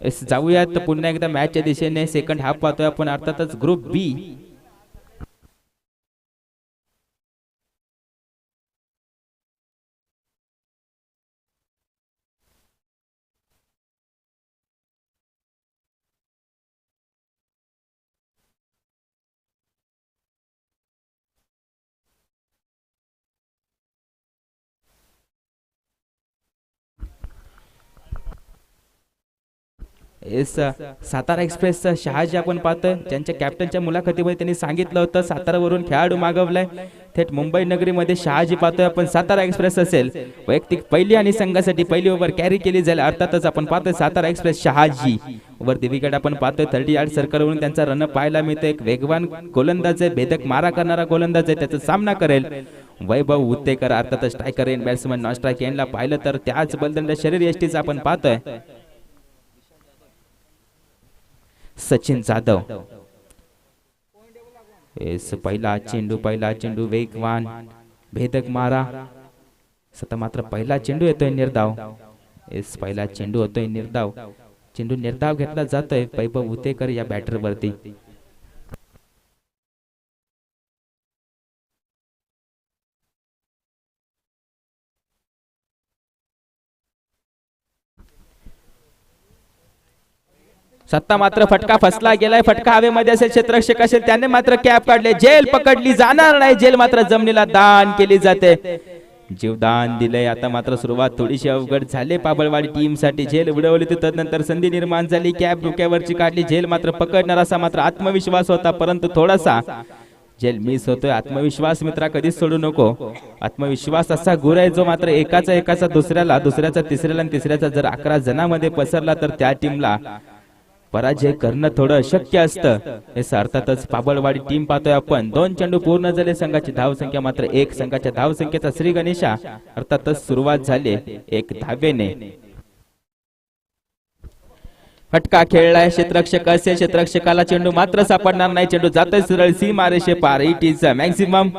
जाऊयात पुन्हा एकदा मॅचच्या दिशेने. सेकंड हाफ पाहतोय आपण, अर्थातच ग्रुप बी. सातारा एक्सप्रेसचा शहाजी आपण पाहतोय, ज्यांच्या कॅप्टनच्या मुलाखतीमध्ये त्यांनी सांगितलं होतं सातारावरून खेळाडू मागवलाय. थेट मुंबई नगरीमध्ये शहाजी पाहतोय आपण. सातारा एक्सप्रेस असेल वैयक्तिक पहिली आणि संघासाठी पहिली ओव्हर कॅरी केली जाईल. अर्थातच आपण पाहतोय सातारा एक्सप्रेस शहाजी वरती विकेट आपण पाहतोय. 30 यार्ड सर्कलवरून त्यांचा रनअप पाहायला मिळतो. एक वेगवान गोलंदाज आहे, भेदक मारा करणारा गोलंदाज आहे, त्याचा सामना करेल वैभव उत्तेकर. अर्थातच striker end batsman non strike एंडला पाहिलं तर त्याच बलदंड शरीर यष्टीचा आपण पाहतोय सचिन जाधव. पहिला चेंडू वेगवान भेदक मारा. सतत मात्र पहिला चेंडू येतोय निर्धाव. पहिला चेंडू होतोय निर्धाव. चेंडू निर्धाव घेतला जातोय वैभव उत्तेकर या बॅटर वरती. सत्ता मात्र फटका फसला गेलाय. फटका हवेमध्ये असेल, क्षेत्ररक्षक असेल त्याने मात्र कॅप काढले. जेल पकडली जाणार नाही. जेल मात्र जमिनीला दान केली जाते. जीवदान दिलंय. आता मात्र सुरुवात थोडीशी अवघड झाली पाबळवाडी टीम साठी. जेल उडवली तदनंतर संधी निर्माण झाली. कॅप डोक्यावरची काढली. जेल मात्र पकडणार असा मात्र आत्मविश्वास होता, परंतु थोडासा जेल मिस होतोय. आत्मविश्वास मित्रा कधीच सोडू नको. आत्मविश्वास असा गुर आहे जो मात्र एकाचा दुसऱ्याला, दुसऱ्याचा तिसऱ्याला आणि तिसऱ्याचा जर 11 जणांमध्ये पसरला तर त्या टीमला पराजय करणं थोडं अशक्य असतं. हे अर्थातच पाबळवाडी टीम पाहतोय आपण. 2 चेंडू पूर्ण झाले. संघाची धावसंख्या मात्र 1. संघाच्या धावसंख्येचा श्री गणेशा अर्थातच सुरुवात झाली 1 धावेने. फटका खेळलाय. क्षेत्ररक्षक असेल, क्षेत्ररक्षकाला चेंडू मात्र सापडणार नाही. चेंडू जातोय सरळ सीमारेषे पार. It is maximum.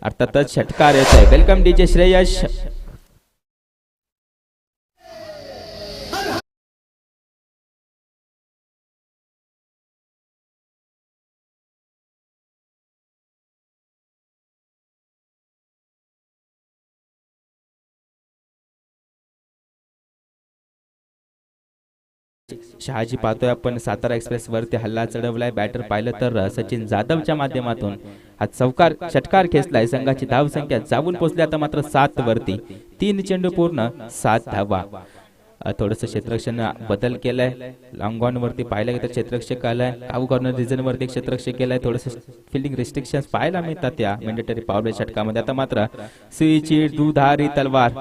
अर्थातच षटकार येतोय. Welcome DJ Shreyas. शहाजी पाहतोय आपण. सातारा एक्सप्रेस वरती हल्ला चढवलाय. बॅटर पाहिलं तर सचिन जाधवच्या माध्यमातून हा चौकार षटकार खेचलाय. संघाची धावसंख्या जाऊन पोहोचली आता मात्र 7 वरती. 3 चेंडू पूर्ण 7 धावा. थोडस क्षेत्ररक्षण बदल केलाय. लॉंग ऑन वरती पाहिलं गेलं तर क्षेत्ररक्षक आलाय. काऊ कॉर्नर रिजन वरती क्षेत्ररक्षक केलाय. थोडस फिल्डिंग रिस्ट्रिक्शन्स पाहायला मिळतात या मेंडेटरी पॉवर षटकामध्ये. आता मात्र सुईची दुधारी तलवार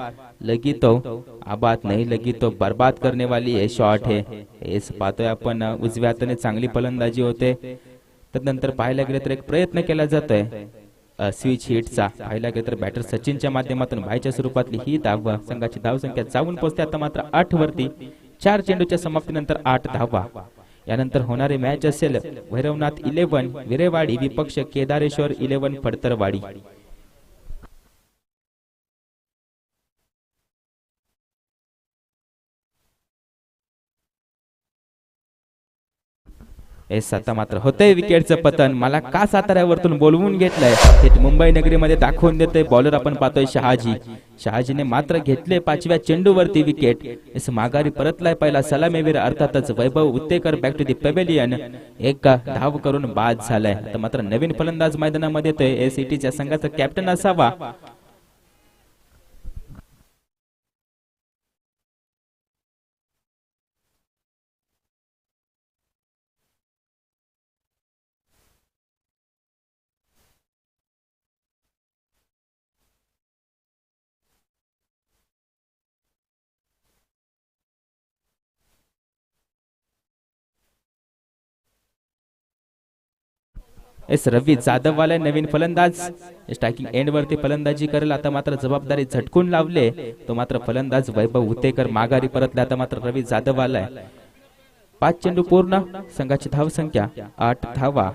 लगी तो आबाद नाही लगी तो बर्बाद करने वाली हे शॉट है. हेच पाहतोय आपण. उजव्या हाताने चांगली फलंदाजी होते. त्यानंतर पाहायला गेलं तर एक प्रयत्न केला जातोय स्विच हिटचा. पाहायला गेलं तर बॅटर सचिनच्या माध्यमातून बायच्या स्वरूपातली ही धावा. संघाची धावसंख्या जाऊन पोहोचते आता मात्र 8 वरती. 4 चेंडूच्या समाप्तीनंतर 8 धावा. यानंतर होणारे मॅच असेल भैरवनाथ 11 विरेवाडी विपक्ष केदारेश्वर 11 फडतरवाडी. आता मात्र होतंय विकेटचं पतन. मला का साताऱ्यावरतून बोलवून घेतलंय हे मुंबई नगरीमध्ये दाखवून देतोय. बॉलर आपण पाहतोय शहाजी. शहाजीने मात्र घेतले 5व्या चेंडूवरती विकेट. माघारी परतलाय पहिला सलामीवीर अर्थातच Vaibhav Uttekar. Back to the pavilion. 1 धाव करून बाद झालाय. आता मात्र नवीन फलंदाज मैदानामध्ये येतोय. एसीटीच्या संघाचा कॅप्टन असावा रवी जाधव वाला नवीन फलंदाज. स्ट्रायकिंग एंड वरती फलंदाजी करेल. आता मात्र जबाबदारी झटकून लावले तो मात्र फलंदाज वैभव उत्तेकर माघारी परतला. आता मात्र रवी जाधव आलाय. 5 चेंडू पूर्ण. संघाची धावसंख्या 8 धावा.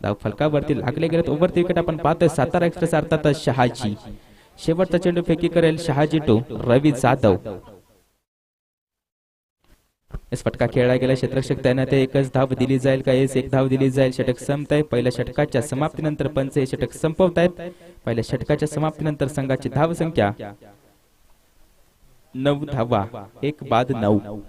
धाव फलकावरती लागले गेलेत. ओव्हरती विकेट आपण पाहतोय सातारा एक्सप्रेस अर्थातच शहाजी. शेवटचा चेंडू फेकी करेल शहाजी टू रवी जाधव. इस फटका खेळला गेला, क्षेत्ररक्षक तैनात आहे, एकच धाव दिली जाईल का? एक धाव दिली जाईल. षटक संपत आहे. पहिल्या षटकाच्या समाप्तीनंतर पंच हे षटक संपवत आहेत. पहिल्या षटकाच्या समाप्तीनंतर संघाची धाव संख्या 9 धावा, 1 बाद 9.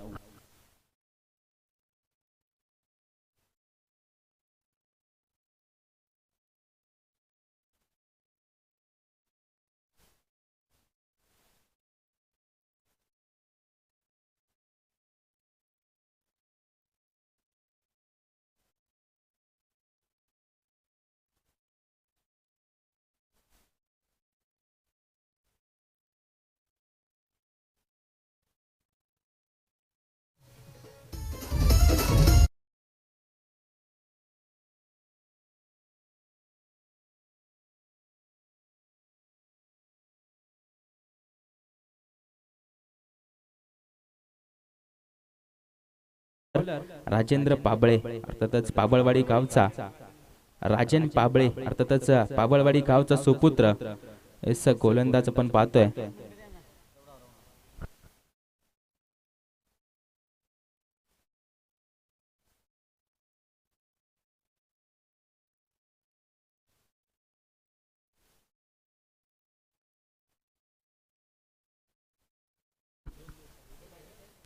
राजेंद्र पाबळे अर्थातच पाबळवाडी गावचा राजन पाबळे अर्थातच पाबळवाडी गावचा सुपुत्र इस गोलंदाज आपण पाहतोय.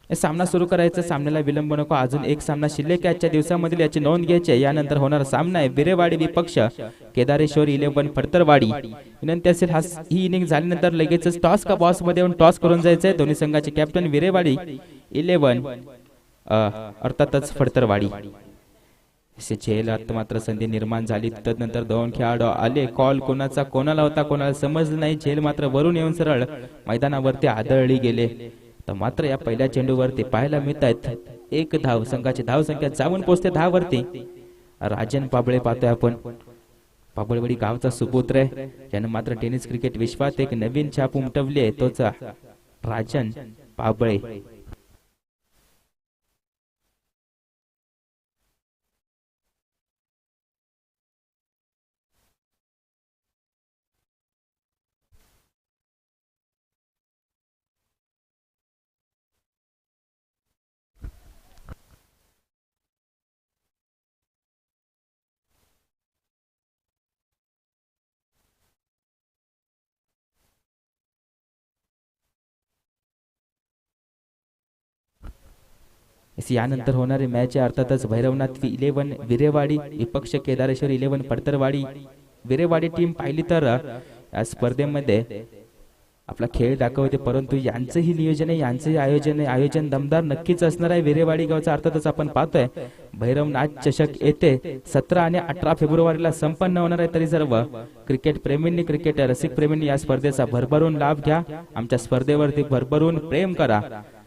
सामना सुरू करायचा, सामन्याला विलंब नको, अजून एक सामना शिल्लक आजच्या दिवसामधील याची नोंद घ्यायची. यानंतर होणारा सामना आहे विरेवाडी विपक्ष केदारेश्वर 11 फडतरवाडी. विनंती असेल ही इनिंग झाल्यानंतर लगेचच टॉस का बॉस मध्ये येऊन टॉस करून जायचंय. दोन्ही संघाचे कॅप्टन विरेवाडी 11 अर्थातच फडतरवाडी. झेल मात्र संधी निर्माण झाली. तदनंतर 2 खेळाडू आले, कॉल कोणाचा कोणाला होता कोणाला समजलं नाही. झेल मात्र वरून येऊन सरळ मैदानावरती आदळली गेले. तर मात्र या पहिल्या चेंडूवरती पाहायला मिळत आहेत 1 धाव. संघाची धाव संख्या जाऊन पोहोचते 10 वरती. राजन पाबळे पाहतोय आपण, पाबळवाडी गावचा सुपुत्र आहे, ज्यानं मात्र टेनिस क्रिकेट विश्वात एक नवीन छाप उमटवली आहे, तोच राजन पाबळे. यानंतर होणारी मॅच आहे अर्थातच भैरवनाथ 11 विरेवाडी विपक्ष केदारेश्वर 11 फडतरवाडी. विरेवाडी टीम पाहिली तर या स्पर्धेमध्ये आपला खेळ दाखवते, परंतु यांचंही नियोजन आहे, यांचंही आयोजन दमदार नक्कीच असणार आहे. विरेवाडी गावचा अर्थातच आपण पाहतोय भैरवनाथ चषक येते 17 आणि 18 फेब्रुवारीला संपन्न होणार आहे. तरी सर्व क्रिकेट प्रेमींनी, क्रिकेट रसिक प्रेमींनी या स्पर्धेचा भरभरून लाभ घ्या. आमच्या स्पर्धेवरती भरभरून प्रेम करा.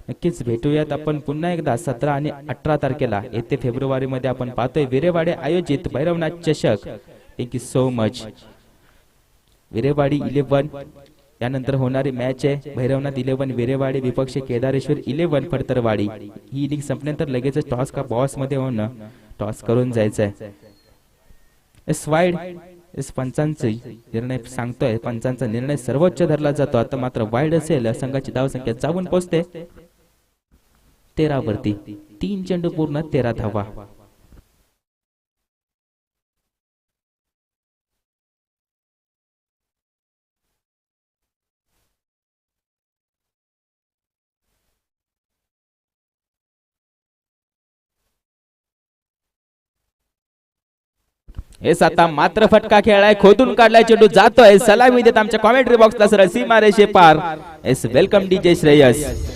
नक्कीच भेटूयात आपण पुन्हा एकदा 17 आणि 18 तारखेला येते फेब्रुवारी मध्ये. आपण पाहतोय विरेवाडी आयोजित भैरवनाथ चषक. Thank you so much. विरेवाडी 11 यानंतर होणारी मॅच आहे भैरवनाथ 11 विरेवाडी विपक्ष केदारेश्वर 11 फडतरवाडी. ही इनिंग संपल्यानंतर लगेच टॉस का बॉस मध्ये होऊन टॉस करून जायचंय. वाईड पंचांचा निर्णय सांगतोय, पंचांचा निर्णय सर्वोच्च धरला जातो. आता मात्र वाईड असेल, संघाची धाव संख्या जाऊन पोहोचते 13 वरती. 3 चेंडू पूर्ण 13 धावा. हेच आता मात्र फटका खेळलाय, खोदून काढलाय चेंडू, जातोय सलामी देत आमच्या कॉमेंट्री बॉक्सला सरळ सीमा रेषे पार. S welcome DJ Shreyas.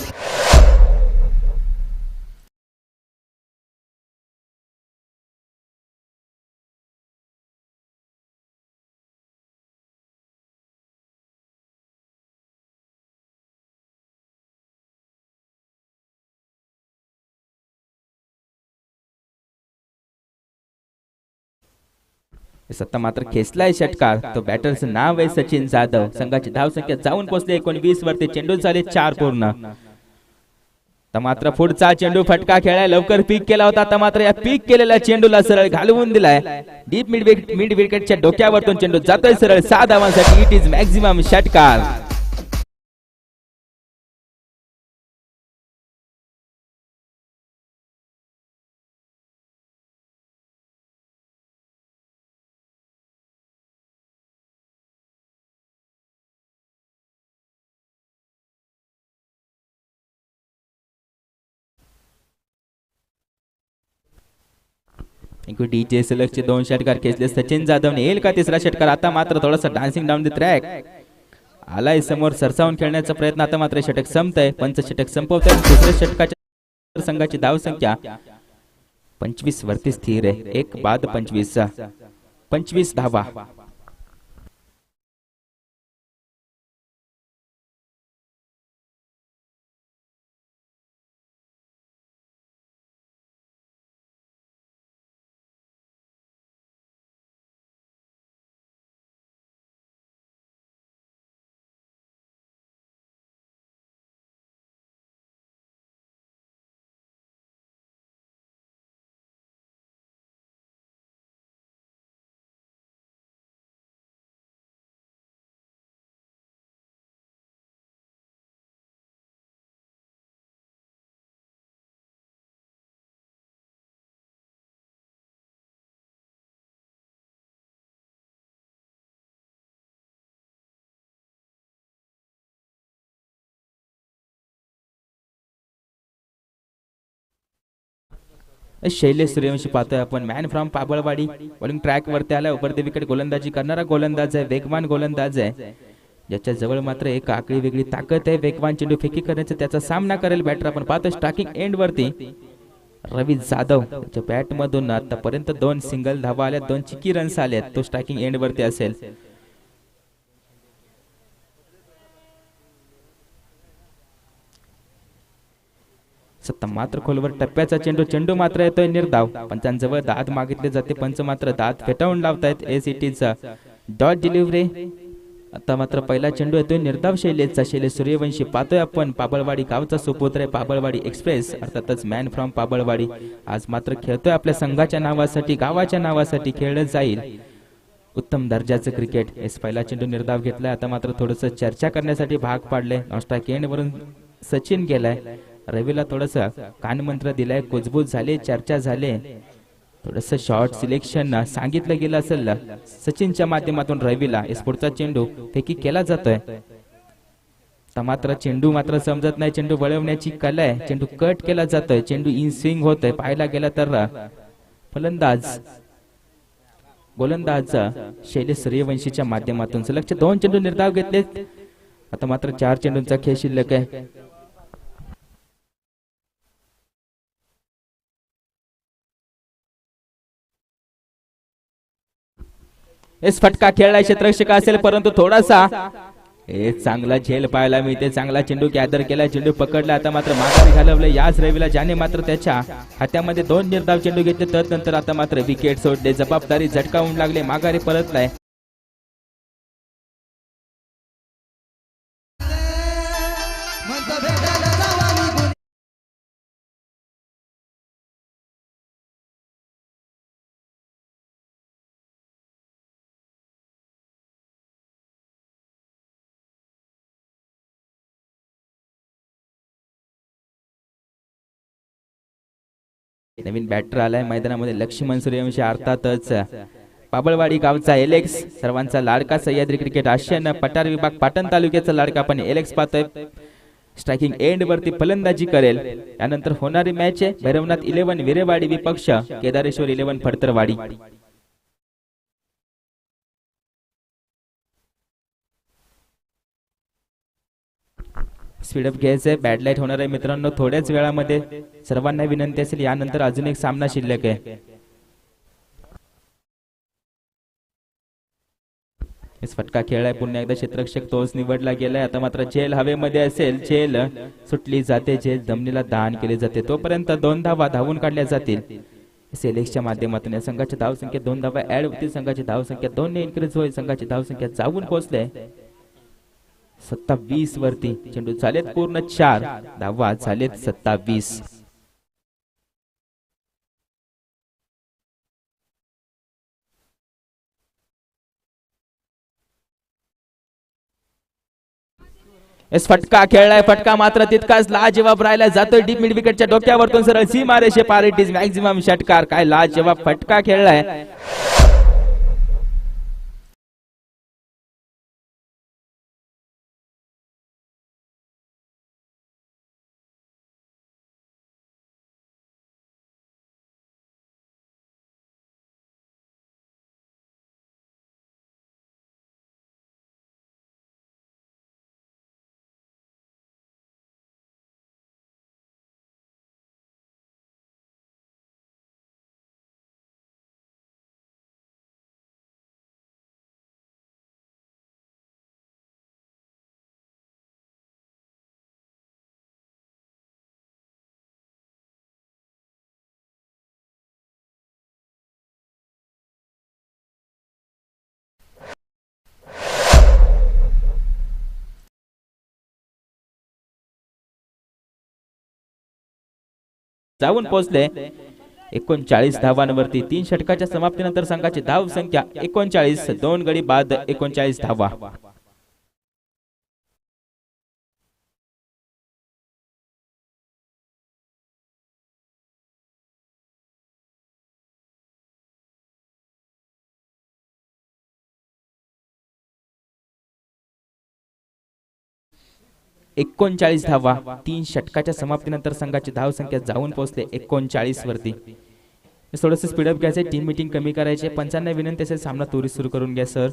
सत्ता मात्र खेचलाय षटकार. तो बॅटरचं नाव आहे सचिन जाधव. संघाची धाव संख्या जाऊन पोहोचली 19 वरती. चेंडू झाले 4 पूर्ण. तर मात्र पुढचा चेंडू फटका खेळाय, लवकर पीक केला होता. तर मात्र या पीक केलेल्या चेंडूला सरळ घालवून दिलाय. डीप मिड विकेटच्या डोक्यावरतून चेंडू जातोय सरळ 6 धावांसाठी. इट इज मॅक्झिमम षटकार. डीजे सलगचे 2 षटकार खेचले सचिन जाधवने. येईल का तिसरा षटकार? आता मात्र थोडासा डान्सिंग डाऊन द ट्रॅक आलाय समोर, सरसावून खेळण्याचा प्रयत्न. आता मात्र षटक संपतंय, पंचषटक संपवतंय. दुसऱ्या षटकाच्या संघाची धावसंख्या 25 वरती स्थिर आहे. 1 बाद 25 धावा. शैलेश सूर्यवंशी पाहतोय आपण, मॅन फ्रॉम पाबळवाडी. बॉलिंग ट्रॅक वरती आला. उपरती विकेट गोलंदाजी करणारा गोलंदाज आहे, वेगवान गोलंदाज आहे, ज्याच्या जवळ मात्र एक आगळी वेगळी ताकद आहे. वेगवान चेंडू फेकी करण्याचा त्याचा सामना करेल बॅटर. आपण पाहतो स्ट्रायकिंग एंड वरती रवी जाधव, त्याच्या बॅट मधून आतापर्यंत 2 सिंगल धावा आल्या, 2 चिकी रन्स आले. तो स्ट्रायकिंग एंड वरती असेल. सत्ता मात्र खोलवर टप्प्याचा चेंडू मात्र येतोय निर्धाव. पंचांजवळ दाद मागितले जाते, पंच मात्र दाद फेटाळून लावतायत. एसीटीचा डॉट डिलिव्हरी. आता मात्र पहिला चेंडू येतोय निर्धाव शैलेशचा. शैलेश सूर्यवंशी पाहतोय आपण, पाबळवाडी गावचा सुपुत्र आहे. पाबळवाडी एक्सप्रेस अर्थातच मॅन फ्रॉम पाबळवाडी आज मात्र खेळतोय आपल्या संघाच्या नावासाठी, गावाच्या नावासाठी खेळलं जाईल. उत्तम दर्जाचं क्रिकेट. पहिला चेंडू निर्धाव घेतलाय. आता मात्र थोडस चर्चा करण्यासाठी भाग पाडले. नॉस्ट्राइक एंड वरून सचिन गेलाय. रवीला थोडस कानमंत्र दिलाय, कुजबूज झाले, चर्चा झाले, थोडस शॉर्ट सिलेक्शन सांगितलं गेलं असेल सचिनच्या माध्यमातून रवीला. पुढचा चेंडू फेकी केला जातोय. मात्र चेंडू मात्र समजत नाही, चेंडू वळवण्याची कला आहे. चेंडू कट केला जातोय, चेंडू इन स्विंग होतोय. पाहायला गेला तर गोलंदाज शैलेश सूर्यवंशीच्या माध्यमातून सलगचे 2 चेंडू निर्धाव घेतले. आता मात्र 4 चेंडूंचा खेळ शिल्लक आहे. फटका खेळला क्षेत्ररक्षक असेल, परंतु थोडासा चांगला झेल पाहायला मिळते. चांगला चेंडू गॅदर केला, चेंडू पकडला. आता मात्र माघारी घालवले याच रवीला, ज्याने मात्र त्याच्या हातामध्ये 2 निर्धाव चेंडू घेतले. तदनंतर आता मात्र विकेट सोडले, जबाबदारी झटकावून लागले, माघारी परतलाय. नवीन बॅटर आलाय मैदानामध्ये, लक्ष्मण सूर्यवंशी अर्थातच पाबळवाडी गावचा एलेक्स, सर्वांचा लाडका, सह्याद्री क्रिकेट आशियान पठार विभाग पाटण तालुक्याचा लाडका. पण एलेक्स पाहतोय स्ट्रायकिंग एंड वरती फलंदाजी करेल. यानंतर होणारी मॅच आहे भैरवनाथ 11 विरेवाडी विपक्ष केदारेश्वर 11 फडतरवाडी. स्पीडअप घ्यायचंय, बॅड लाईट होणार आहे मित्रांनो थोड्याच वेळामध्ये. सर्वांना विनंती असेल, यानंतर अजून एक सामना शिल्लक आहे. फटका खेळलाय, पुन्हा एकदा क्षेत्ररक्षक तोच निवडला गेलाय. आता मात्र झेल हवेमध्ये असेल, झेल सुटली जाते, झेल जमिनीला दान केले जाते. तोपर्यंत 2 धावा धावून काढल्या जातील. सेलेक्सच्या माध्यमातून या संघाची धावसंख्या 2 धावा ऍड होतील. संघाची धावसंख्या 2 ने इन्क्रीज होईल. संघाची धावसंख्या जाऊन पोहोचले 27 वरती. चेंडू झालेत पूर्ण 4 धावा झालेत 27. फटका खेळलाय, फटका मात्र तितकाच लाजवाब राहिला जातोय डीप मिड विकेटच्या डोक्यावरतून सरळ सीमा रेषे पार. इट इज मॅक्झिमम षटकार. काय लाजवाब फटका खेळलाय. जाऊन पोहोचले 39 धावांवरती. 3 षटकाच्या समाप्तीनंतर संघाची धाव संख्या 39, 2 गडी बाद 39 धावा. एकोणचाळीस धावा 3 षटकाच्या समाप्तीनंतर संघाची धाव संख्या जाऊन पोहोचले 39 वरती. थोडस स्पीडअप घ्यायचे, टीम मीटिंग कमी करायचे. पंचांना विनंती असेल सामना त्वरित सुरू करून घ्या सर.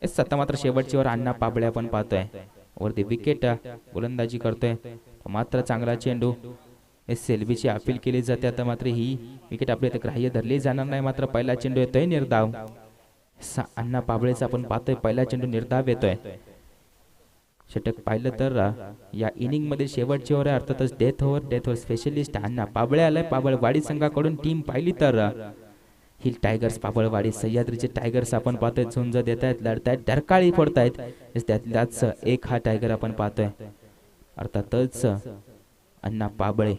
सत्ता मात्र शेवटची वर अण्णा पाबळे आपण पाहतोय. वरती विकेट गोलंदाजी करतोय, मात्र चांगला चेंडू. सेल्वीची अपील केली जाते. आता मात्र ही विकेट आपल्या ग्राह्य धरली जाणार नाही. मात्र पहिला चेंडू येतोय निर्धाव. अण्णा पाबळेचा आपण पाहतोय पहिला चेंडू निर्धाव येतोय. षटक पाहिलं तर या इनिंग मध्ये शेवटची ओव्हर आहे, अर्थातच डेथ ओव्हर स्पेशलिस्ट अण्णा पाबळे आलाय. पाबळवाडी संघाकडून टीम पाहिली तर हिल टायगर्स पाबळवाडी, सह्याद्रीचे टायगर्स आपण पाहतोय. झुंज देत आहेत, लढतायत, डरकाळी फोडतायत. त्यातल्याच एक हा टायगर आपण पाहतोय, अर्थातच अण्णा पाबळे.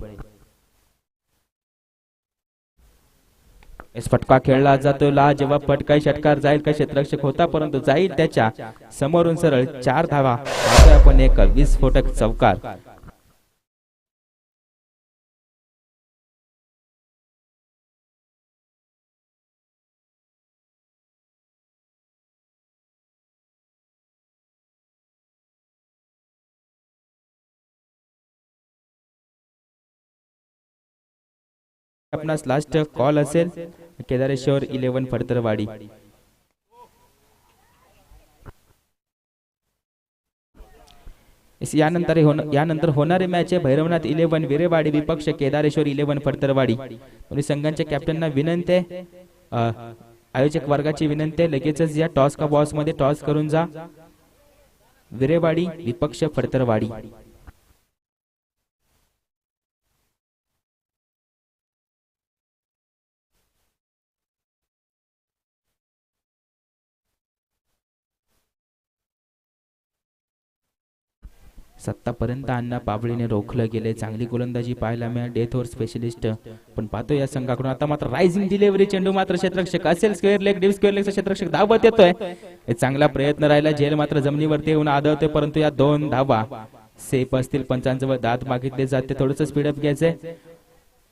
फटका खेळला जातो. जेव्हा फटकाही षटकार जाईल का क्षेत्ररक्षक होता, परंतु जाईल त्याच्या समोरून सरळ 4 धावा. आपण एक विस्फोटक चौकार. आपणास लास्ट कॉल असेल केदारेश्वर 11 फडतरवाडी. यानंतर होणारे मॅच आहे भैरवनाथ 11 विरेवाडी विपक्ष केदारेश्वर 11 फडतरवाडी. दोन्ही संघांच्या कॅप्टनना विनंती आहे, आयोजक वर्गाची विनंती आहे, लगेचच या टॉस का बॉस मध्ये टॉस करून जा. विरेवाडी विपक्ष फडतरवाडी. सत्तापर्यंत अण्णा पाबळीने रोखलं गेले. चांगली गोलंदाजी पाहायला मिळाली. डेथ ओव्हर स्पेशलिस्ट पण पाहतो या संघाकडून. आता मात्र रायझिंग डिलिव्हरी चेंडू मात्र क्षेत्ररक्षक असेल स्क्वेअर लेग, डीप स्क्वेअर लेगचा क्षेत्ररक्षक धावत येतोय. चांगला प्रयत्न राहिला. झेल मात्र जमिनीवरती येऊन आदळते, परंतु या 2 धावा सेफ असतील. पंचांजवळ दाद मागितले जाते. थोडंसं स्पीडअप घ्यायचंय.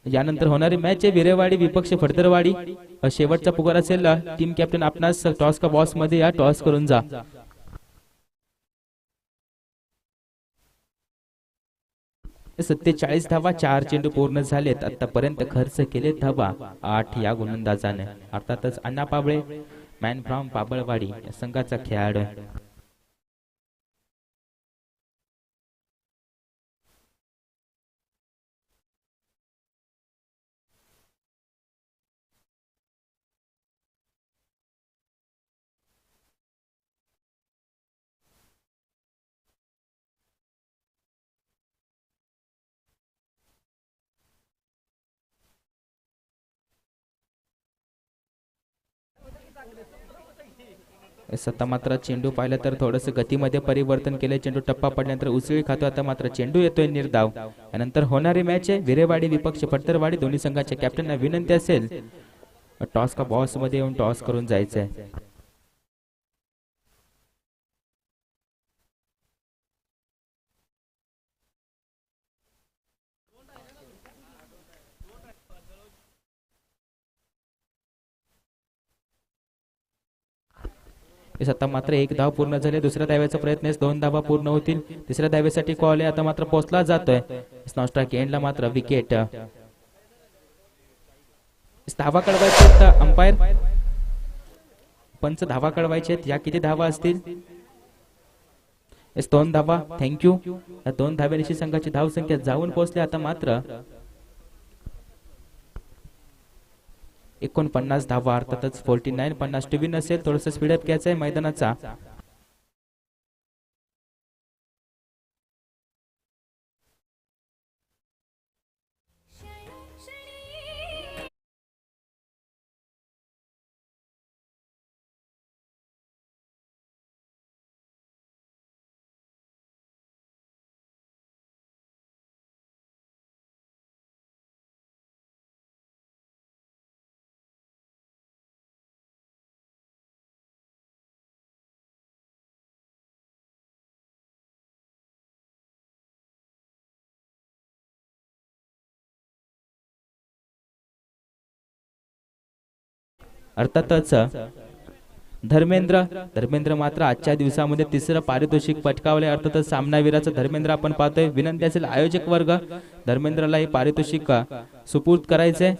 यानंतर होणारी मॅच आहे विरेवाडी विपक्ष फडतरवाडी. शेवटचा पुकार असेल. टीम कॅप्टन आपणास टॉस का बॉस मध्ये या टॉस करून जा. 47 धावा, 4 चेंडू पूर्ण झालेत. आतापर्यंत खर्च केले धावा 8 या गोलंदाजाने. अर्थातच अण्णा पाबळे मॅन फ्रॉम पाबळवाडी या संघाचा खेळाडू. सत्ता मात्र चेंडू पाहिलं तर थोडंसं गतीमध्ये परिवर्तन केले. चेंडू टप्पा पडल्यानंतर उसळी खातो. आता मात्र चेंडू येतोय निर्धाव. यानंतर होणारी मॅच आहे विरेवाडी विपक्ष फडतरवाडी. दोन्ही संघाच्या कॅप्टनना विनंती असेल टॉस का बॉस मध्ये येऊन टॉस करून जायचंय. आता मात्र 1 धाव पूर्ण झाले. दुसऱ्या धाव्याचा प्रयत्न 2 धावा पूर्ण होतील. तिसऱ्या धाव्यासाठी कॉल आहे. आता मात्र पोहोचला जातोय. स्नॉस्ट्राइक एंडला मात्र विकेट. धावा कळवायचे अंपायर, पंच धावा कळवायचे. या किती धावा असतील? 2 धावा. थँक्यू. या 2 धाव्यानिशी संघाची धाव संख्या जाऊन पोहोचली. आता मात्र 49 धावा अर्थातच 49-50 टू विन असेल. थोडंसं स्पीडअप घ्यायचं आहे मैदानाचा. अर्थातच धर्मेंद्र मात्र आजच्या दिवसामध्ये तिसरं पारितोषिक पटकावले. अर्थातच सामनावीराचा धर्मेंद्र आपण पाहतोय. विनंती असेल आयोजक वर्ग धर्मेंद्रला हे पारितोषिक सुपूर्द करायचे.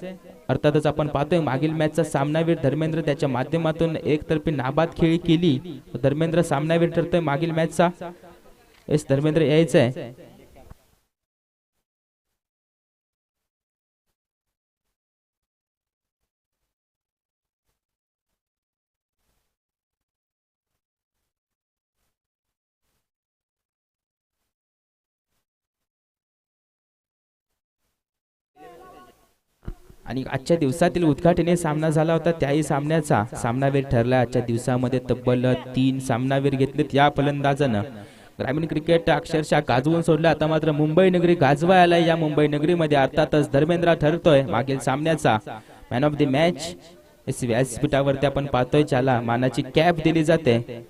अर्थातच आपण पाहतोय मागील मॅचचा सामनावीर धर्मेंद्र, त्याच्या माध्यमातून एकतर्फी नाबाद खेळी केली. धर्मेंद्र सामनावीर ठरतोय मागील मॅचचा. एस धर्मेंद्र यायचंय. आणि आजच्या दिवसातील उद्घाटनीय सामना झाला होता. त्याही सामन्याचा सामनावीर ठरला. आजच्या दिवसामध्ये तब्बल 3 सामनावीर घेतलेत या फलंदाजानं. ग्रामीण क्रिकेट अक्षरशः गाजवून सोडलं. आता मात्र मुंबई नगरी गाजवायला. या मुंबई नगरीमध्ये अर्थातच धर्मेंद्र ठरतोय मागील सामन्याचा मॅन ऑफ द मॅच. इस व्यासपीठावरती आपण पाहतोय ज्याला मानाची कॅप दिली जाते.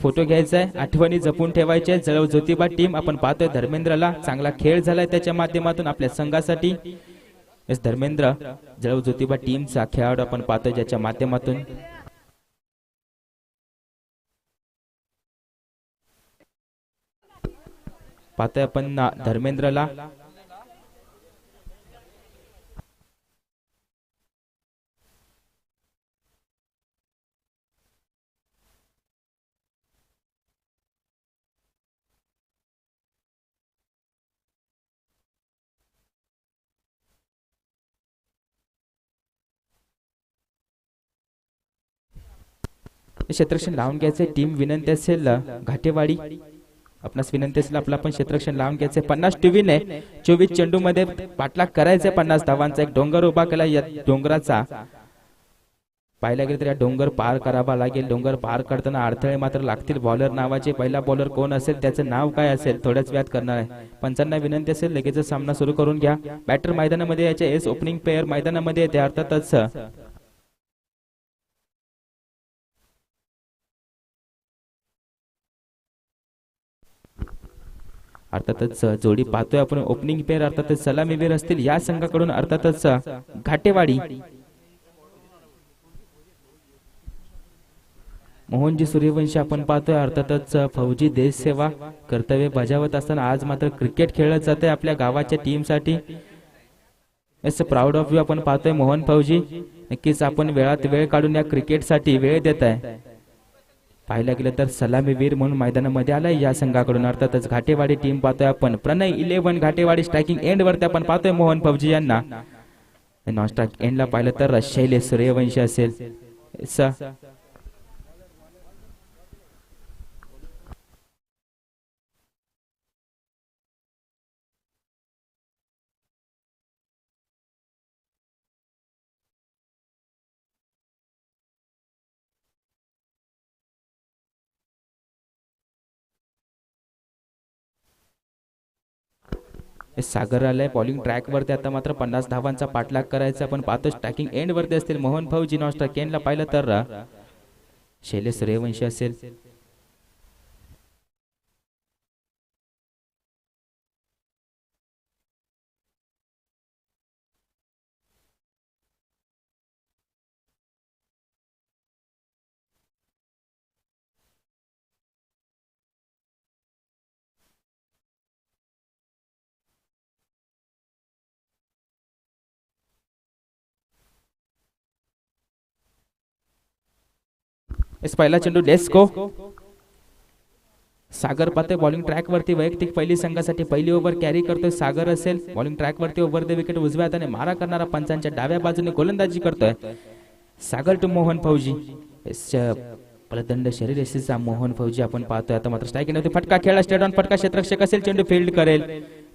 फोटो घ्यायचा आहे, आठवणी जपून ठेवायच्या. जळव ज्योतिबा टीम आपण पाहतोय धर्मेंद्रला चांगला खेळ झालाय त्याच्या माध्यमातून आपल्या संघासाठी. एस धर्मेंद्र जळव ज्योतिबा टीमचा खेळाडू आपण पाहतोय ज्याच्या माध्यमातून पाहतोय आपण धर्मेंद्रला. क्षेत्ररक्षण लावून घ्यायचे. टीम विनंती असेल घाटेवाडी आपणास विनंती असेल आपला पण क्षेत्ररक्षण लावून घ्यायचे. 50 टू विन आहे. 24 चेंडू मध्ये पाठलाग करायचे. 50 धावांचा एक डोंगर उभा केला. या डोंगराचा पाहायला गेलं तर या डोंगर पार करावा लागेल. डोंगर पार करताना अडथळे मात्र लागतील. बॉलर नावाचे पहिला बॉलर कोण असेल त्याचं नाव काय असेल थोड्याच वेळात करणार आहे. पंचांना विनंती असेल लगेच सामना सुरू करून घ्या. बॅटर मैदानामध्ये याचे एस ओपनिंग प्लेयर मैदानामध्ये येते. अर्थातच जोडी पाहतोय आपण. ओपनिंग पेअर अर्थातच सलामीवीर असतील या संघाकडून. अर्थातच घाटेवाडी मोहनजी सूर्यवंशी आपण पाहतोय. अर्थातच फौजी देश सेवा कर्तव्य बजावत असताना आज मात्र क्रिकेट खेळत जाते आपल्या गावाच्या टीमसाठी. इट्स प्राऊड ऑफ यू आपण पाहतोय मोहन फौजी. नक्कीच आपण वेळात वेळ काढून या क्रिकेटसाठी वेळ देत आहे. पाहायला गेलं तर सलामीवीर म्हणून मैदानामध्ये आलाय या संघाकडून. अर्थातच घाटेवाडी टीम पाहतोय आपण. प्रणय 11 घाटेवाडी स्ट्रायकिंग एंड वरती आपण पाहतोय मोहन फौजी यांना. नॉन स्ट्रायक एंडला पाहिलं तर शैलेश सूर्यवंशी असेल. सागर आलाय बॉलिंग ट्रॅक वरती. आता मात्र 50 धावांचा पाठलाग करायचा. आपण पाहतो स्ट्रायकिंग एंड वरती असतील मोहन फौजी. नॉन स्ट्रायक एंडला पाहिलं तर शैलेश सूर्यवंशी असेल. इस पहिला चेंडू लेट्स गो. सागर पाहतोय बॉलिंग ट्रॅक वरती वैयक्तिक पहिली संघासाठी पहिली ओव्हर कॅरी करतोय सागर असेल. बॉलिंग ट्रॅक वरती ओव्हर द विकेट उजव्या हाताने मारा करणारा पंचांच्या डाव्या बाजूने गोलंदाजी करतोय सागर टू मोहन फौजी. प्रदंड शरीर यशस्वीचा मोहन फौजी आपण पाहतोय. आता मात्र स्ट्राईक येण्यात फटका खेळला स्ट्रेट ऑन फटका क्षेत्ररक्षक असेल चेंडू फील्ड करेल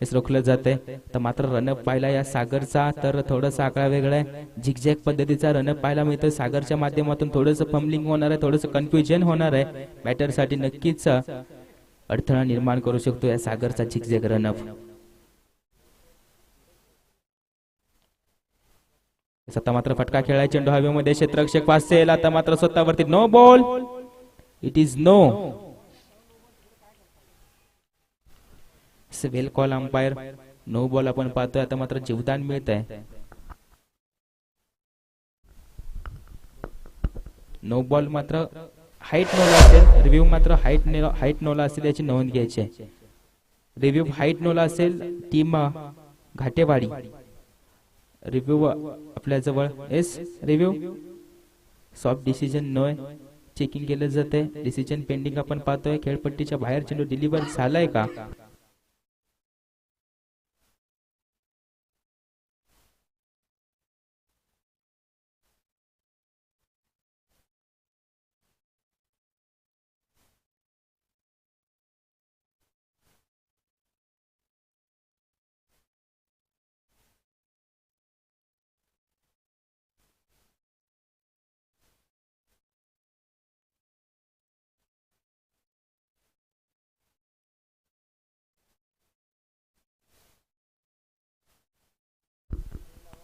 हेच रोखलं जाते. तर मात्र रनअप पाहिला या सागरचा तर थोडासा आकडा वेगळा आहे. झिकझॅक पद्धतीचा रनअप पाहायला मिळतो सागरच्या माध्यमातून. थोडंसं फंबलिंग होणार आहे थोडंसं कन्फ्युजन होणार आहे बॅटरसाठी नक्कीच अडथळा निर्माण करू शकतो या सागरचा झिकझॅक रनअप. आता मात्र फटका खेळाय चेंडू हवेमध्ये क्षेत्ररक्षक पासेल. आता मात्र स्वतःवरती no ball it is no well call umpire no ball आपण पाहतोय. आता मात्र जीवदान मिळत आहे नो बॉल मात्र हाईट नोला असेल. रिव्ह्यू मात्र हाईट नोला असेल याची नोंद घ्यायची आहे. रिव्ह्यू हाईट नोला असेल टीम घाटेवाडी. रिव्ह्यू आपल्या जवळ एस review soft decision no checking केलं जाते. डिसिजन पेंडिंग आपण पाहतोय. खेळपट्टीच्या बाहेर चेंडू डिलिव्हर झालाय का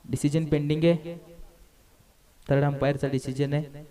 डिसिजन पेंडिंग आहे. थर्ड अंपायरचा डिसिजन आहे.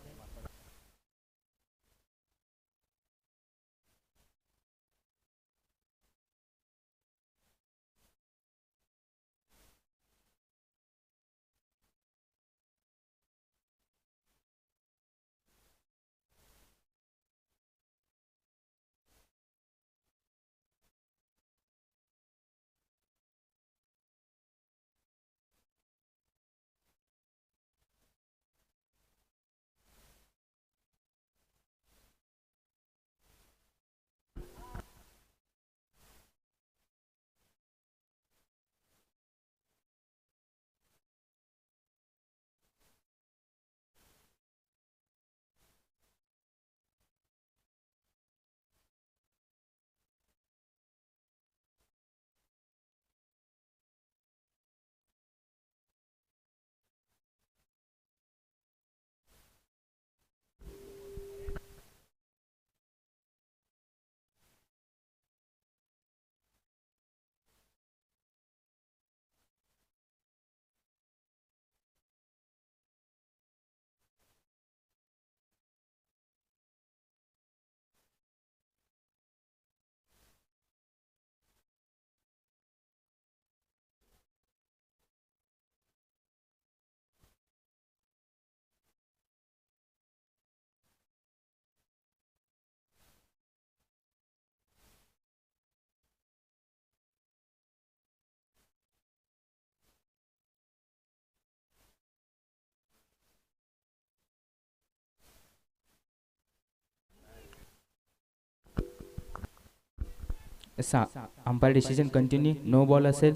Umpire decision continue no ball असेल.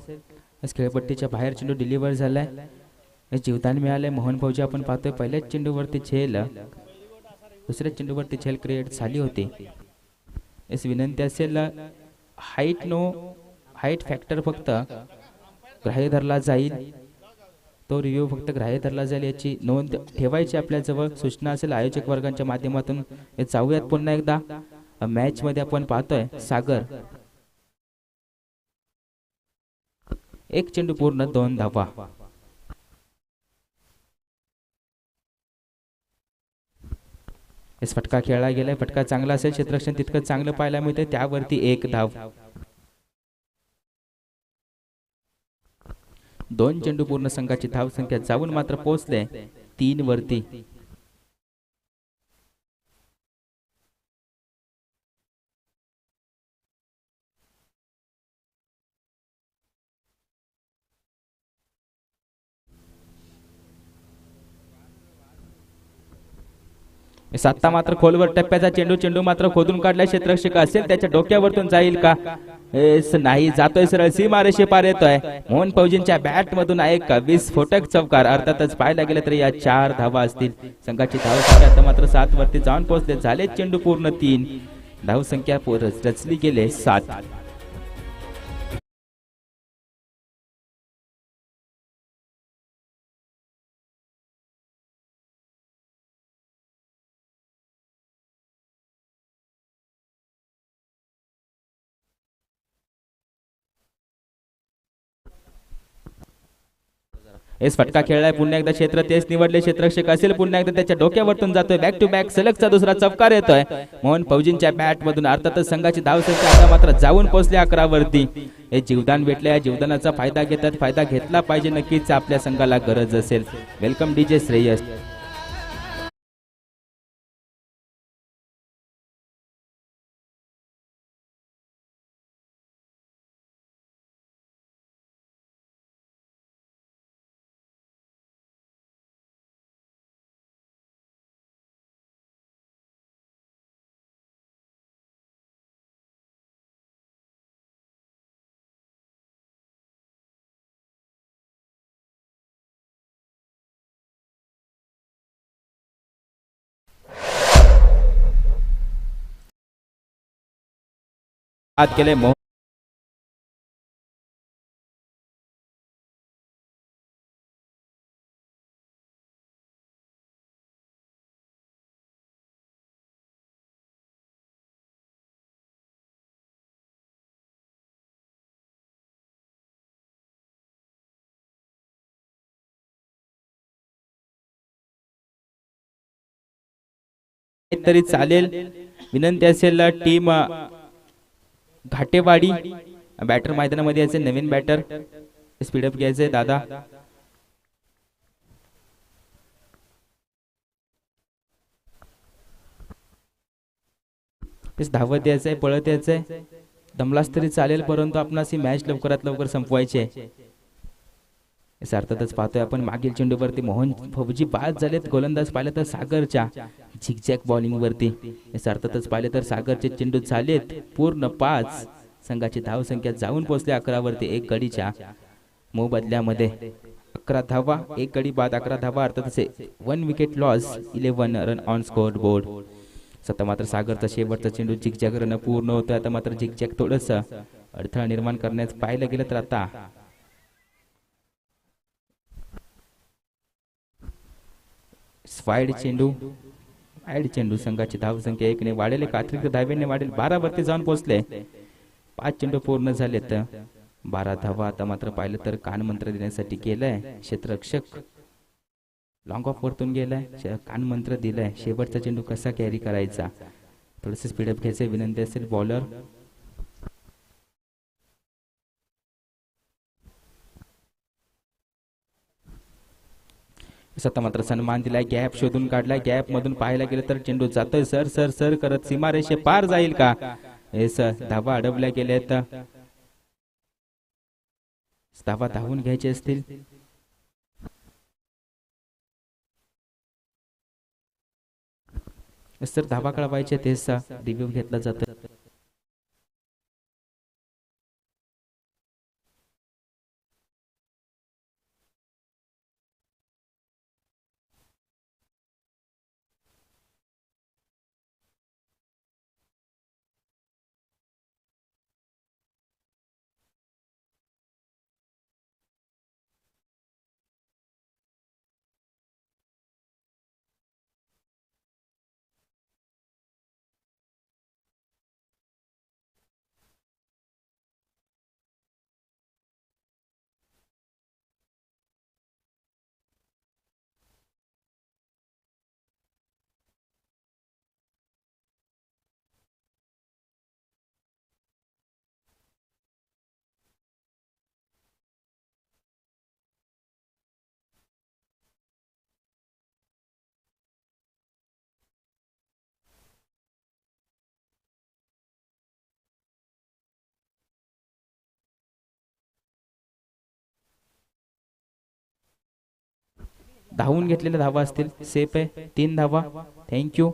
खेळपट्टीच्या बाहेर चेंडू डिलिव्हर झालाय. जीवदान मिळालंय मोहन फौजी आपण पाहतोय. पहिल्याच चेंडूवरती झेल दुसऱ्या चेंडूवरती झेल क्रिएट झाली होती. याच विनंती असेल हाईट फॅक्टर फक्त ग्राह्य धरला जाईल. तो रिव्ह्यू फक्त ग्राह्य धरला जाईल याची नोंद ठेवायची आपल्या जवळ सूचना असेल आयोजक वर्गांच्या माध्यमातून. जाऊयात पुन्हा एकदा मॅच मध्ये आपण पाहतोय सागर एक चेंडू पूर्ण 2 धावा. फटका खेळला गेलाय. फटका चांगला असेल क्षेत्ररक्षण तितकं चांगलं पाहायला मिळतंय. त्यावरती 1 धाव. 2 चेंडू पूर्ण संघाची धाव संख्या जाऊन मात्र पोहोचले 3 वरती. साता मात्र खोलवर टप्प्याचा चेंडू, चेंडू मात्र खोदून काढला, क्षेत्ररक्षक असेल त्याच्या डोक्यावरतून जाईल का? नाही, जातोय सरळ सीमारेषे पार येतोय. मोहन फौजींच्या बॅट मधून एक विस्फोटक चौकार. अर्थातच पाहायला गेलं तरी या 4 धावा असतील. संघाची धावसंख्या आता मात्र 7 वरती जाऊन पोहोचले. झाले चेंडू पूर्ण 3, धावसंख्या रचली गेले 7. एस फटका खेळलाय पुन्हा एकदा, क्षेत्र तेच निवडले. क्षेत्ररक्षक असेल पुन्हा एकदा त्याच्या डोक्यावरतून जातोय. बॅक टू बॅक सलगचा दुसरा चौकार येतोय मोहन फौजींच्या बॅट मधून. अर्थातच संघाची धावसंख्या आता मात्र जाऊन पोहोचले 11 वरती. हे जीवदान भेटले, या जीवदानाचा फायदा घेतात, फायदा घेतला पाहिजे. नक्कीच आपल्या संघाला गरज असेल. Welcome DJ Shreyas. आत केले मोहन. तरी चालेल. विनंती असेल टीम घाटेवाडी बॅटर मैदानामध्ये याचे नवीन बॅटर स्पीडअप घ्यायचे दादा. धावत यायचंय, पळत यायचंय, दमलास तरी चालेल, परंतु आपणास ही मॅच लवकरात लवकर संपवायची आहे. अर्थातच पाहतोय आपण मागील चेंडूवरती मोहन फौजी बाद झालेत. गोलंदाज पाहिले तर सागरच्या झिकझॅक बॉलिंग वरती. अर्थातच पाहिले तर सागरचे चेंडू झालेत पूर्ण 5. संघाची धावसंख्या जाऊन पोहोचले 11 वरती. एक गडीच्या मोबदल्यामध्ये 11 धावा, एक गडी बाद 11 धावा. अर्थातच 1 wicket loss, 11 run on score board. सध्या मात्र सागरचा शेवटचा चेंडू झिकझॅक रन पूर्ण होतोय. आता मात्र झिकझॅक थोडस अडथळा निर्माण करण्यास पाहिलं गेलं तर आता वाईड चेंडू. संघाची धावसंख्या 1 ने वाढेल, अतिरिक्त धावेने वाढेल. 12 वरती जाऊन पोहोचले. 5 चेंडू पूर्ण झालेत, 12 धावा. आता मात्र पाहिलं तर कानमंत्र देण्यासाठी गेलाय क्षेत्ररक्षक. लॉंग ऑफ वरतून गेलाय, कानमंत्र दिलाय. शेवटचा चेंडू कसा कॅरी करायचा, थोडस स्पीडअप घ्यायचं विनंती असेल बॉलर. स्वतः मात्र सन्मान दिलाय, गॅप शोधून काढलाय. गॅप मधून पाहायला गेलं तर चेंडू जातोय सर सर सर करत. सीमारेषे पार जाईल का? धावा अडवल्या गेल्यात. धावा धावून घ्यायचे असतील. सर धावा कळवायचे तेच रिव्ह्यू घेतला जातो. धावून घेतलेल्या धावा असतील. सेफ आहे 3 धावा. थँक्यू.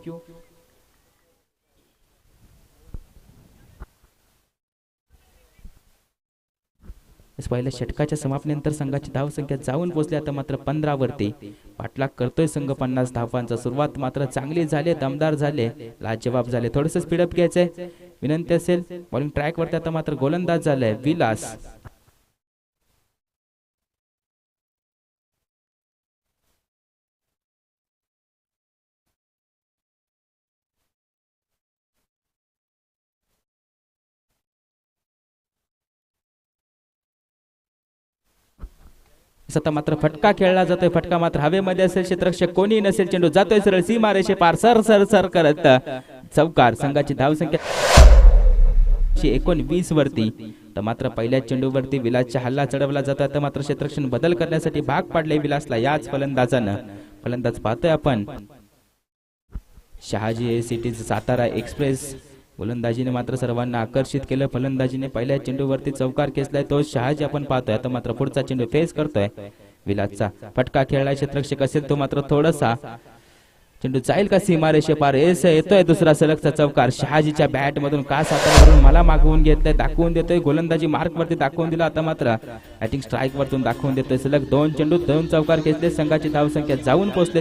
पहिल्या षटकाच्या समाप्तीनंतर संघाची धावसंख्या जाऊन पोहोचली आता मात्र 15 वरती. पाठलाग करतोय संघ 50 धावांचा. सुरुवात मात्र चांगली झाली, दमदार झाले, लाजवाब झाले. थोडंसं स्पीडअप घ्यायचंय विनंती असेल. बॉलिंग ट्रॅक वरती आता मात्र गोलंदाज झालाय विलास. आता मात्र फटका खेळला जातोय. फटका मात्र हवेमध्ये असेल, क्षेत्ररक्षक कोणी नसेल, चेंडू जातोय सरळ सीमारेषे पार. सर सर सर करत चौकार. संघाची धावसंख्या 19 वरती. तर मात्र पहिल्या चेंडूवरती विलासचा हल्ला चढवला जातो. तर मात्र क्षेत्ररक्षण बदल करण्यासाठी भाग पाडले विलासला याच फलंदाजानं. फलंदाज पाहतोय आपण शहाजी सिटी सातारा एक्सप्रेस. गोलंदाजीने मात्र सर्वांना आकर्षित केलं. फलंदाजीने पहिल्या चेंडूवरती चौकार खेचलाय, तो शहाजी आपण पाहतोय. आता मात्र पुढचा चेंडू फेस करतोय विलासचा. फटका खेळलाय, क्षेत्ररक्षक असेल तो मात्र थोडासा. चेंडू जाईल का सीमारेषे पार. येतोय दुसरा सलगचा चौकार. शहाजीच्या बॅट मधून का सातारावरून मला मागवून घेतलंय, दाखवून देतोय. गोलंदाजी मार्क वरती दाखवून दिला. आता मात्र बॅटिंग स्ट्राईक वरतून दाखवून देतोय. सलग 2 चेंडू 2 चौकार खेचले. संघाची धावसंख्या जाऊन पोहोचले.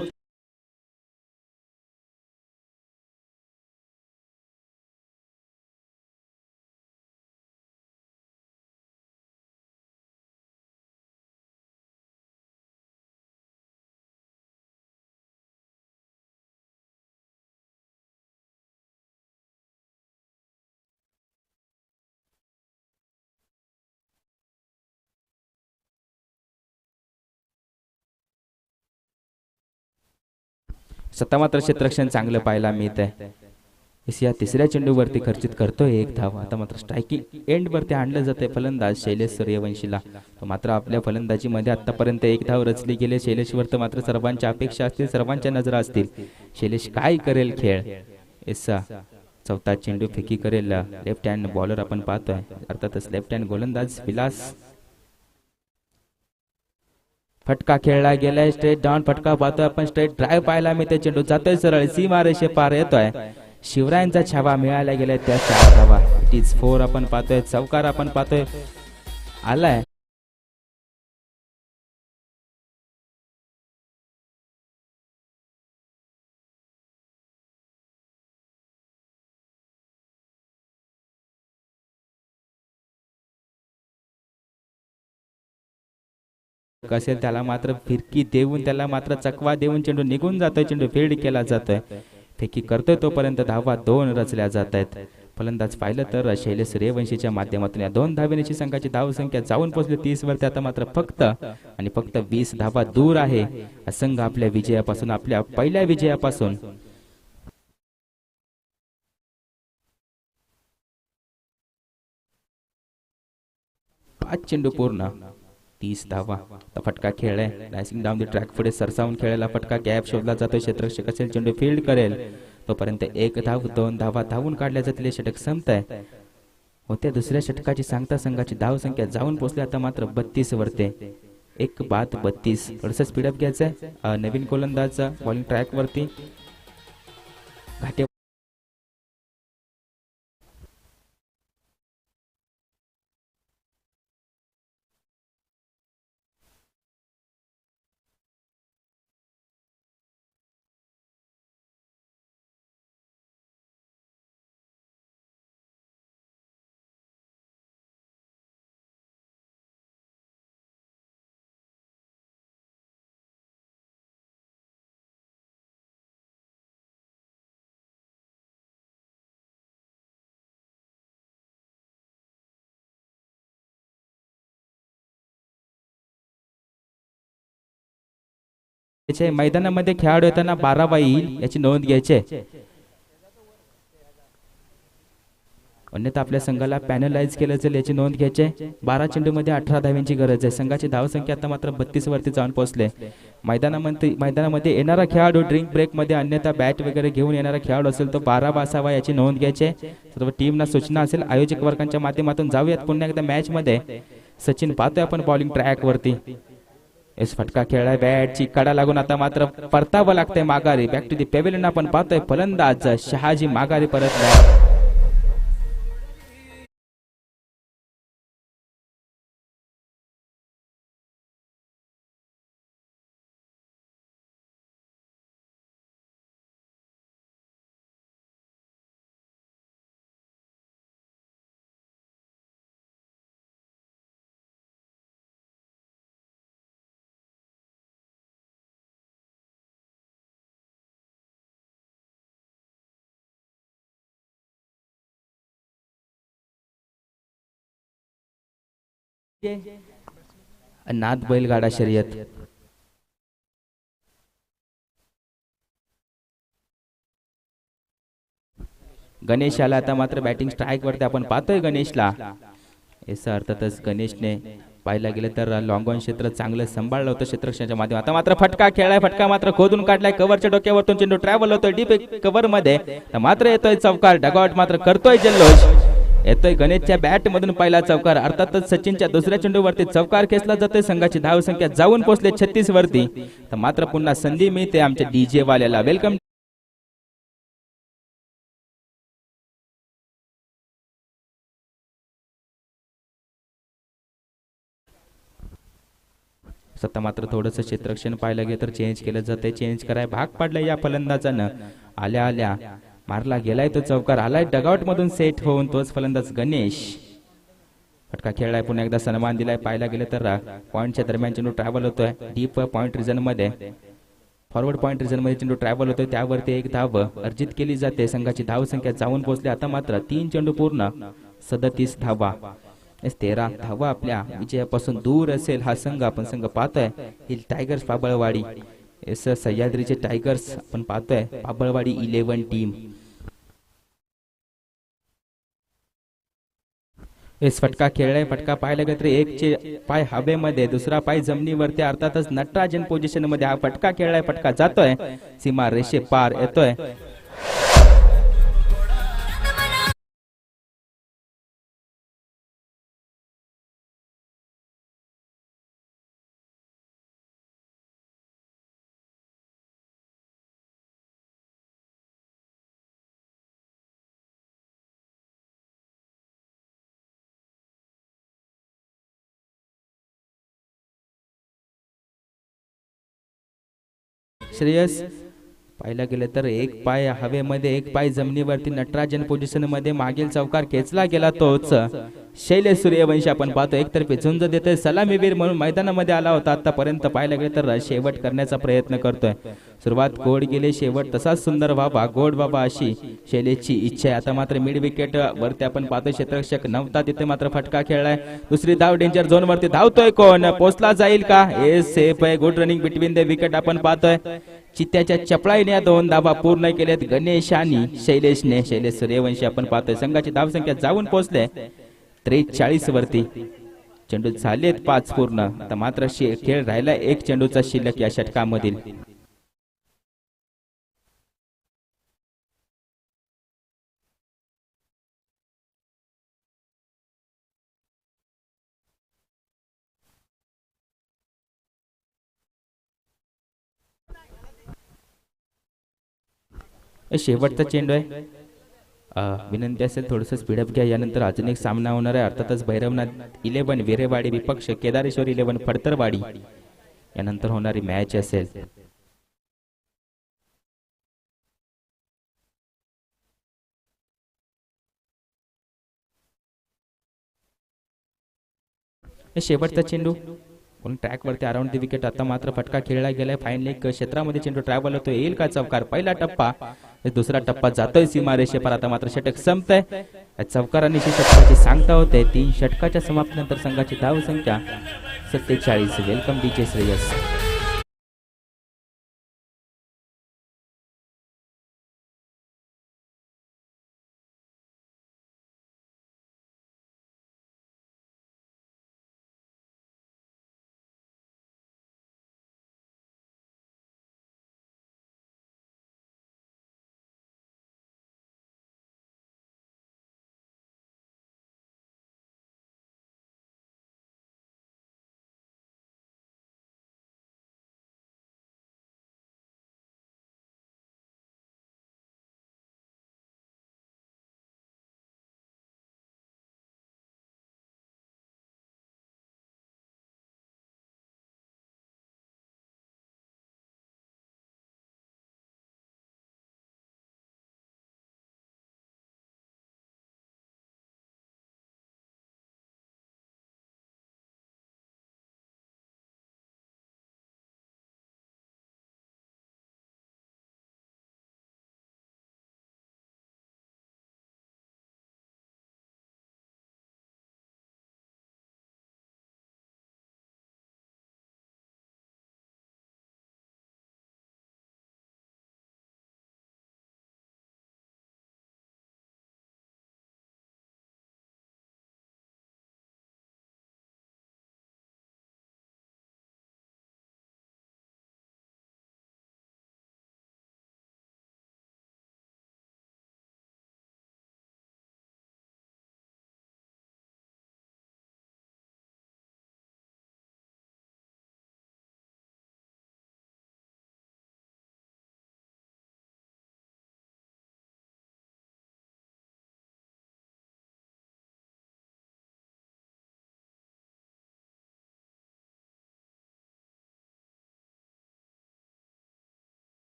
सत्ता मात्र क्षेत्ररक्षण चांगलं पाहायला मिळत आहे. या तिसऱ्या चेंडूवरती खर्चित करतोय 1 धाव. आता मात्र स्ट्रायकिंग एंड वरती आणलं जाते फलंदाज शैलेश सूर्यवंशीला. तो मात्र आपल्या फलंदाजीमध्ये आतापर्यंत 1 धाव रचली गेले. शैलेशवर तर मात्र सर्वांच्या अपेक्षा असतील, सर्वांच्या नजरा असतील. शैलेश काय करेल खेळ. एसा चौथा चेंडू फेकी करेल. लेफ्ट हँड बॉलर आपण पाहतोय, अर्थातच लेफ्ट हँड गोलंदाज विलास. फटका खेळला गेलाय, स्ट्रेट डाऊन फटका पाहतोय आपण. स्ट्रेट ड्राईव्ह पाहायला मिळते. चेंडू जातोय सरळ सीमारेषे पार. येतोय शिवरायांचा छावा मिळायला गेलाय त्या 4 धावा. इट इज 4 आपण पाहतोय. चौकार आपण पाहतोय आलाय. असेल त्याला मात्र फिरकी देऊन, त्याला मात्र चकवा देऊन चेंडू निघून जातोय. चेंडू फील्ड केला जातोय. फेकी करतोय तोपर्यंत धावा 2 रचल्या जात आहेत. फलंदाज पाहिलं तर शैलेश सूर्यवंशीच्या माध्यमातून या 2 धावेची संघाची धावसंख्या जाऊन पोहोचली 30 वरती. आता मात्र फक्त 20 धावा दूर आहे संघ आपल्या विजयापासून, आपल्या पहिल्या विजयापासून. 5 चेंडू पूर्ण 30 धावा. फटका खेळलाय, रायसिंग डाऊन द ट्रॅक पुढे सरसावून खेळायला फटका. गॅप शोधला जातो. क्षेत्ररक्षक असेल, चेंडू फील्ड करेल तोपर्यंत 1 धाव 2 धावा धावून काढल्या जातील. षटक संपतंय. होत्या दुसऱ्या षटकाची सांगता संघाची धावसंख्या जाऊन पोहोचली आता मात्र 32 वरते. 1 बाद 32. थोडंसं स्पीडअप घ्यायचंय. नवीन गोलंदाज बॉलिंग ट्रॅक वरती. घाटे मैदानामध्ये खेळाडू येताना 12 येईल याची नोंद घ्यायची. अन्यथा आपल्या संघाला पॅनलाइज केलं जाईल याची नोंद घ्यायची. 12 चेंडूमध्ये 18 धावांची गरज आहे. संघाची धावसंख्या आता मात्र 32 वरती जाऊन पोहोचले. मैदानामध्ये येणारा खेळाडू ड्रिंक ब्रेक मध्ये अन्यथा बॅट वगैरे घेऊन येणारा खेळाडू असेल तो 12 असावा याची नोंद घ्यायची. सर्व टीमना सूचना असेल आयोजक वर्गांच्या माध्यमातून. जाऊयात पुन्हा एकदा मॅच मध्ये. सचिन पाहतोय आपण बॉलिंग ट्रॅक वरती. एस फटका खेळलाय, बॅटची कडा लागून आता मात्र परतावं लागतंय माघारी. बॅक टू दी पेव्हिलियन आपण पाहतोय. फलंदाज शहाजी माघारी परतलाय. नाथ बैलगाडा शर्यत. गणेश आला आता मात्र बॅटिंग स्ट्राईक वरती आपण पाहतोय गणेशला. याचा अर्थातच गणेशने पाहायला गेलं तर लॉंग ऑन क्षेत्र चांगलं सांभाळलं होतं क्षेत्ररक्षणाच्या माध्यमात. आता मात्र फटका खेळलाय, फटका मात्र खोदून काढलाय. कव्हरच्या डोक्यावरतून चेंडू ट्रॅव्हल होतोय डीप कव्हर मध्ये, तर मात्र येतोय चौकार. डगआउट मात्र करतोय जल्लोष. येतोय गणेशच्या बॅट मधून पहिला चौकार. अर्थातच सचिनच्या दुसऱ्या चेंडूवरती चौकार खेचला जातोय. संघाची धाव संख्या जाऊन पोहोचले 36 वरती, तर मात्र पुन्हा संधी मिळते आमच्या डीजे वाल्याला. वेलकम. आता मात्र थोडंसं क्षेत्ररक्षण पाहायला गेलं तर चेंज केलं जाते. चेंज कराय भाग पडलाय या फलंदाजानं. आल्या आल्या मारला गेलाय तो चौकार. आलाय डगआउट मधून सेट होऊन तोच फलंदाज गणेश. फटका खेळलाय, पुन्हा एकदा सन्मान दिलाय. पाहायला गेलं तर पॉईंटच्या दरम्यान चेंडू ट्रॅव्हल होतोय डीप पॉईंट रिजन मध्ये. फॉरवर्ड पॉईंट रिजन मध्ये चेंडू ट्रॅव्हल होतोय, त्यावरती एक धाव अर्जित केली जाते. संघाची धाव संख्या जाऊन पोहोचली आता मात्र 3 चेंडू पूर्ण 37 धावा. 13 धावा आपल्या विजयापासून दूर असेल हा संघ. आपण संघ पाहतोय ही टायगर्स पाबळवाडी. एस सह्याद्रीचे टायगर्स आपण पाहतोय पाबळवाडी 11 टीम. एस फटका खेळलाय, फटका पाहायला गेलं तर एक पाय हवेमध्ये, दुसरा पाय जमिनीवरती. अर्थातच नटराजन पोझिशन मध्ये हा फटका खेळलाय. फटका जातोय सीमा रेषे पार येतोय. श्रेयस पाहायला गेलं तर एक पाय हवेमध्ये, एक पाय जमिनीवरती. नटराजन पोझिशन मध्ये मागील चौकार खेचला गेला तोच शैलेश सूर्यवंशी आपण पाहतो एकतर्फी झुंज देतोय. सलामीवीर म्हणून मैदानामध्ये आला होता आतापर्यंत. पाहायला गेलं तर शेवट करण्याचा प्रयत्न करतोय. सुरुवात गोड गेले, शेवट तसाच सुंदर व्हावा, गोड व्हावा अशी शैलेशची इच्छा आहे. आता मात्र मिड विकेट वरती आपण पाहतोय क्षेत्ररक्षक नव्हता तिथे मात्र फटका खेळलाय. दुसरी धाव डेंजर झोन वरती. धावतोय कोण, पोचला जाईल का? हे सेफ आहे. Good running between the wicket आपण पाहतोय. चित्त्याच्या चपळाईने 2 धावा पूर्ण केल्यात गणेश आणि शैलेशने. शैलेश सूर्यवंशी आपण पाहतोय. संघाची धाव संख्या जाऊन पोहोचले 43 वरती. चेंडू झालेत 5 पूर्ण. आता मात्र खेळ राहिला 1 चेंडूचा शिल्लक या षटकामधील. शेवटचा चेंडू आहे. विनंती असेल थोडंसं स्पीडअप घ्या. यानंतर अजून एक सामना होणार आहे. अर्थातच भैरवनाथ 11 विरेवाडी विपक्ष केदारेश्वर 11 फडतरवाडी यानंतर होणारी मॅच असेल. शेवटचा चेंडू ट्रॅक वरती अराउंड द विकेट. आता मात्र फटका खेळला गेलाय. फाईन लेग क्षेत्रामध्ये चेंडू ट्रॅव्हल होतो. येईल का चौकार? पहिला टप्पा, दुसरा टप्पा जातोय सीमारेषे पर. आता मात्र षटक संपतंय. चौकारांनी षटकाची सांगता होते. 3 षटकाच्या समाप्तीनंतर संघाची धाव संख्या 47. Welcome DJ Shreyas.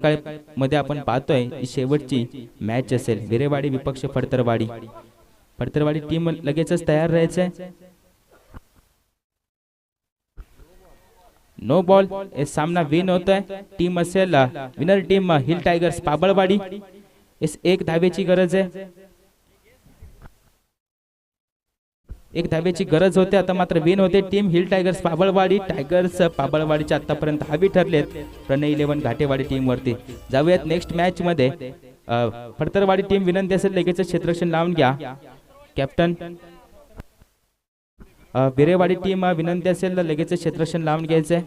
मध्ये आपण पाहतोय ही शेवटची मॅच असेल. विरेवाडी विपक्ष फडतरवाडी. फडतरवाडी टीम लगेचच तयार राहायचंय. No ball. हे सामना विन होतोय. टीम असेल winner team Hill Tigers Pabalwadi. इस एक धावेची गरज आहे. एक धावेची गरज होते. आता मात्र विन होते टीम हिल टायगर्स पाबळवाडी. टायगर्स पाबळवाडीच्या आतापर्यंत हवी ठरलेत प्रणय 11 घाटेवाडी टीम वरती. जाऊयात नेक्स्ट मॅच मध्ये. फडतरवाडी टीम विनंती असेल लगेच क्षेत्ररक्षण लावून घ्या. कॅप्टन विरेवाडी टीम विनंती असेल लगेच क्षेत्ररक्षण लावून घ्यायचंय.